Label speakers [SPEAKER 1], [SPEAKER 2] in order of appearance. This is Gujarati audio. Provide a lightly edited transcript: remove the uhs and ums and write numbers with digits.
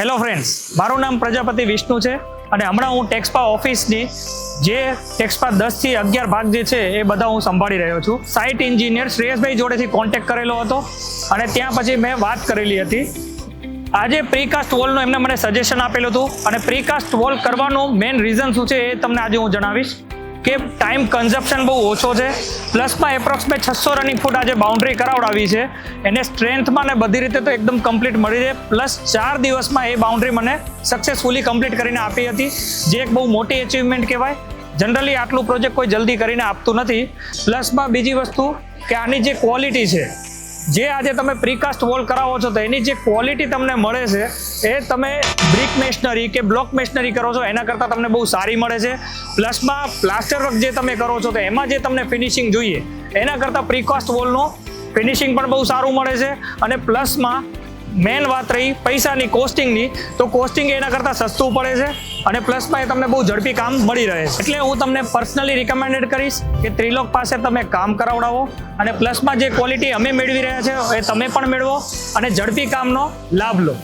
[SPEAKER 1] હેલો ફ્રેન્ડ્સ, મારું નામ પ્રજાપતિ વિષ્ણુ છે અને હમણાં હું ટેક્સપા ઓફિસની જે ટેક્સપા 10 થી 11 ભાગ જે છે એ બધા હું સંભાળી રહ્યો છું. સાઇટ એન્જિનિયર શ્રેયસભાઈ જોડેથી કોન્ટેક્ટ કરેલો હતો અને ત્યાં પછી મેં વાત કરેલી હતી. આજે પ્રીકાસ્ટ વોલનું એમને મને સજેશન આપેલું હતું અને પ્રીકાસ્ટ વોલ કરવાનું મેઇન રીઝન શું છે એ તમને આજે હું જણાવીશ કે ટાઈમ કન્ઝપ્શન બહુ ઓછો છે, પ્લસમાં એપ્રોક્સિમેટ 600 રનિંગ ફૂટ આજે બાઉન્ડ્રી કરાવડાવી છે. એને સ્ટ્રેન્થમાં ને બધી રીતે તો એકદમ કમ્પ્લીટ મળી છે. પ્લસ 4 દિવસમાં એ બાઉન્ડ્રી મને સક્સેસફુલી કમ્પ્લીટ કરીને આપી હતી, જે એક બહુ મોટી અચીવમેન્ટ કહેવાય. જનરલી આટલું પ્રોજેક્ટ કોઈ જલ્દી કરીને આપતું નથી. પ્લસમાં બીજી વસ્તુ કે આની જે ક્વોલિટી છે, જે આજે તમે પ્રીકાસ્ટ વોલ કરાવો છો તો એની જે ક્વોલિટી તમને મળે છે એ તમે બ્રિક મેશનરી કે બ્લોક મેશનરી કરો છો એના કરતાં તમને બહુ સારી મળે છે. પ્લસમાં પ્લાસ્ટર વર્ક જે તમે કરો છો તો એમાં જે તમને ફિનિશિંગ જોઈએ એના કરતાં પ્રીકાસ્ટ વોલનું ફિનિશિંગ પણ બહુ સારું મળે છે. અને પ્લસમાં મેન વાત રહી પૈસાની, કોસ્ટિંગની, તો કોસ્ટિંગ એના કરતાં સસ્તું પડે છે અને પ્લસમાં એ તમને બહુ ઝડપી કામ મળી રહે છે. એટલે હું તમને પર્સનલી રિકમેન્ડેડ કરીશ કે ત્રિલોક પાસે તમે કામ કરાવડાવો અને પ્લસમાં જે ક્વોલિટી અમે મેળવી રહ્યા છે એ તમે પણ મેળવો અને ઝડપી કામનો લાભ લો.